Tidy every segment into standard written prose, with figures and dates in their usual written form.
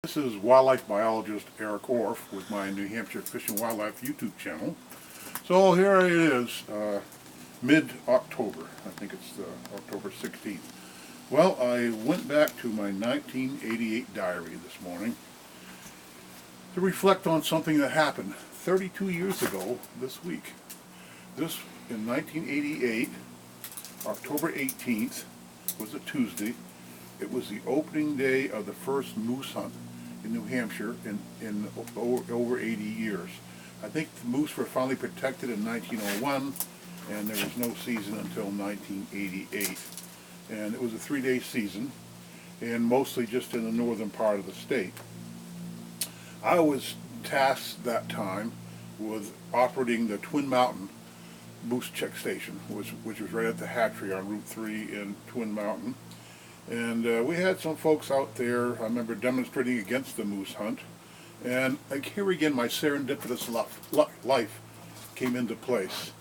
This is wildlife biologist Eric Orff with my New Hampshire Fish and Wildlife YouTube channel. So here it is, mid-October. I think it's October 16th. Well, I went back to my 1988 diary this morning to reflect on something that happened 32 years ago this week. This, in 1988, October 18th, was a Tuesday. It was the opening day of the first moose hunt in New Hampshire in over 80 years. I think the moose were finally protected in 1901, and there was no season until 1988. And it was a 3-day season, and mostly just in the northern part of the state. I was tasked that time with operating the Twin Mountain moose check station, which was right at the Hatchery on Route 3 in Twin Mountain. And we had some folks out there, I remember, demonstrating against the moose hunt. And here again, my serendipitous life came into place.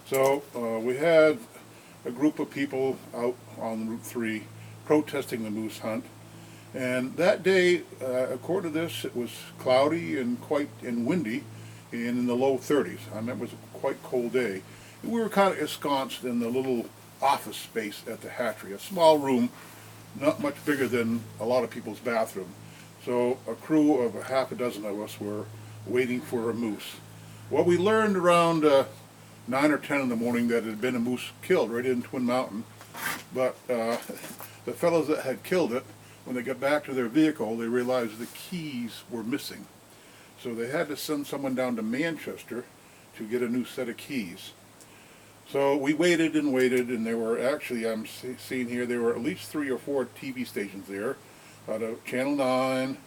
So we had a group of people out on Route 3 protesting the moose hunt. And that day, according to this, it was cloudy and quite windy and in the low 30s. I remember it was a quite cold day. And we were kind of ensconced in the little office space at the hatchery, a small room, not much bigger than a lot of people's bathroom. So a crew of a half a dozen of us were waiting for a moose. Well, we learned around 9 or 10 in the morning that there had been a moose killed right in Twin Mountain. But the fellows that had killed it, when they got back to their vehicle, they realized the keys were missing. So they had to send someone down to Manchester to get a new set of keys. So we waited, and there were actually, I'm seeing here, there were at least 3 or 4 TV stations there, out of Channel 9,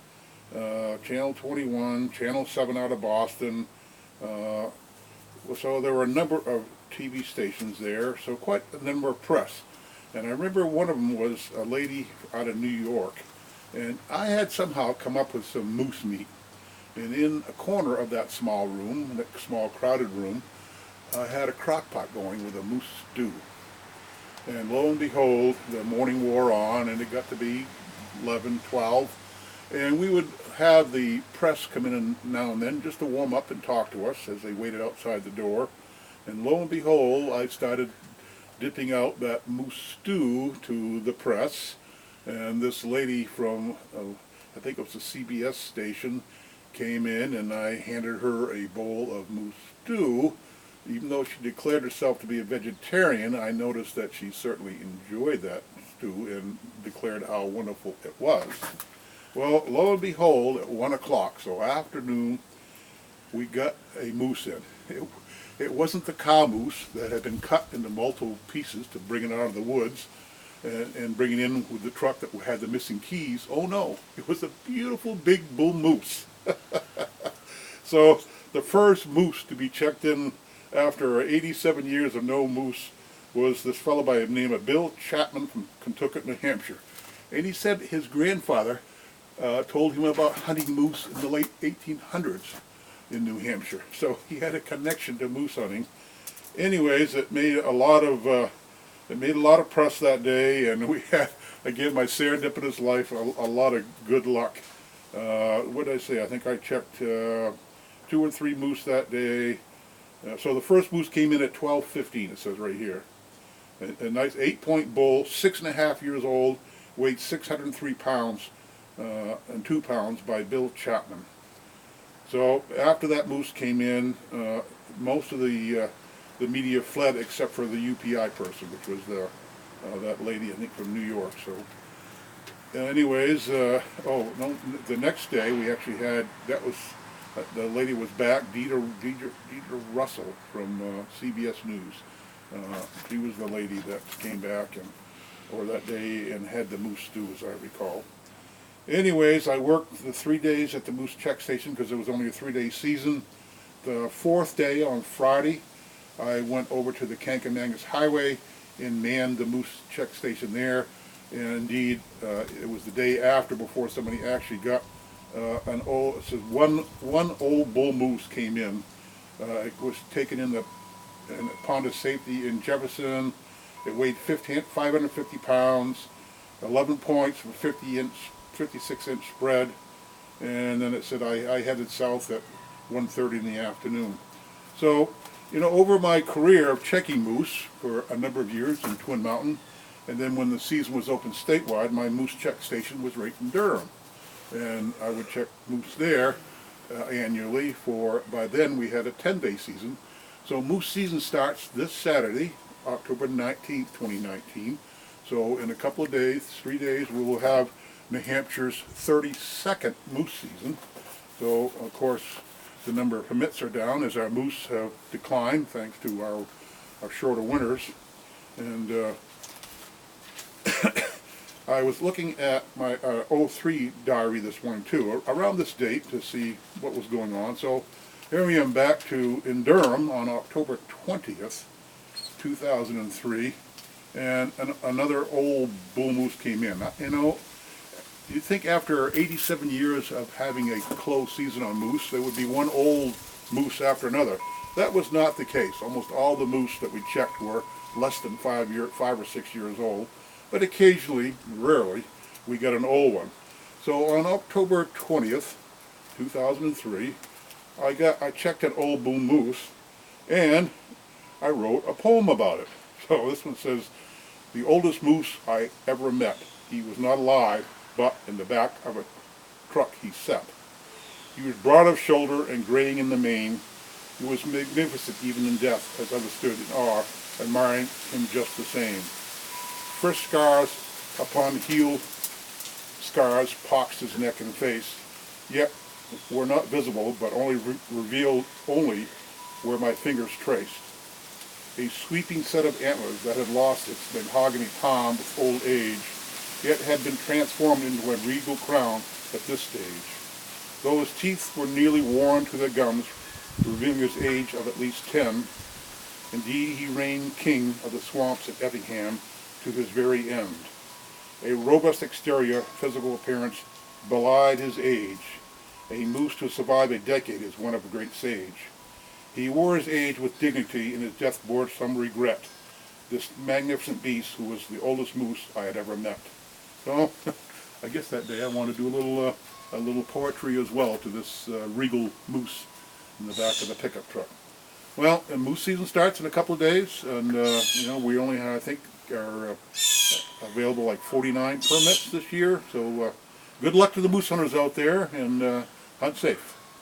Channel 21, Channel 7 out of Boston. So there were a number of TV stations there, so quite a number of press. And I remember one of them was a lady out of New York, and I had somehow come up with some moose meat. And in a corner of that small room, that small crowded room, I had a crock pot going with a moose stew. And lo and behold, the morning wore on, and it got to be 11, 12. And we would have the press come in now and then just to warm up and talk to us as they waited outside the door. And lo and behold, I started dipping out that moose stew to the press. And this lady from, I think it was the CBS station, came in, and I handed her a bowl of moose stew. Even though she declared herself to be a vegetarian, I noticed that she certainly enjoyed that stew and declared how wonderful it was. Well, lo and behold, at 1 o'clock, so afternoon, we got a moose in. It wasn't the cow moose that had been cut into multiple pieces to bring it out of the woods and bring it in with the truck that had the missing keys. Oh no, it was a beautiful big bull moose. So the first moose to be checked in after 87 years of no moose was this fellow by the name of Bill Chapman from Kentucky, New Hampshire. And he said his grandfather told him about hunting moose in the late 1800s in New Hampshire. So he had a connection to moose hunting. Anyways, it made a lot of press that day, and we had, again, my serendipitous life, a lot of good luck. What did I say? I think I checked 2 or 3 moose that day. So the first moose came in at 12:15, it says right here. A nice 8-point bull, 6.5 years old, weighed 603 pounds and 2 pounds by Bill Chapman. So after that moose came in, most of the media fled except for the UPI person, which was that lady, I think, from New York. So anyways, the next day we actually had, the lady was back, Deidre Russell from CBS News. She was the lady that came back or that day and had the moose stew, as I recall. Anyways, I worked the 3 days at the moose check station because it was only a 3-day season. The 4th day, on Friday, I went over to the Kankamangas Highway and manned the moose check station there. And indeed, it was the day after before somebody actually got it says one old bull moose came in. It was taken in the pond of safety in Jefferson. It weighed 550 pounds, 11 points with 56-inch spread. and then it said I headed south at 1:30 in the afternoon. So, over my career of checking moose for a number of years in Twin Mountain, and then when the season was open statewide, my moose check station was right in Durham. And I would check moose there annually by then we had a 10-day season. So moose season starts this Saturday, October 19th, 2019. So in a couple of days, 3 days, we will have New Hampshire's 32nd moose season. So of course the number of permits are down as our moose have declined thanks to our shorter winters. And I was looking at my 03 diary this morning too, around this date to see what was going on. So here we am back in Durham on October 20th, 2003, and another old bull moose came in. You'd think after 87 years of having a closed season on moose, there would be one old moose after another. That was not the case. Almost all the moose that we checked were less than 5 or 6 years old. But occasionally, rarely, we got an old one. So on October 20th, 2003, I checked an old bull moose, and I wrote a poem about it. So this one says, "The oldest moose I ever met. He was not alive, but in the back of a truck he sat. He was broad of shoulder and graying in the mane. He was magnificent even in death, as others stood in awe, admiring him just the same. Fresh scars upon heel scars poxed his neck and face, yet were not visible, but only revealed only where my fingers traced. A sweeping set of antlers that had lost its mahogany palm with old age, yet had been transformed into a regal crown at this stage. Though his teeth were nearly worn to their gums, revealing his age of at least 10, indeed he reigned king of the swamps at Effingham to his very end. A robust exterior, physical appearance belied his age. A moose to survive a decade is one of great sage. He wore his age with dignity, and his death bore some regret. This magnificent beast, who was the oldest moose I had ever met." So, I guess that day I want to do a little poetry as well to this regal moose in the back of the pickup truck. Well, and moose season starts in a couple of days, and we only have, I think, are available like 49 permits this year. So good luck to the moose hunters out there, and hunt safe.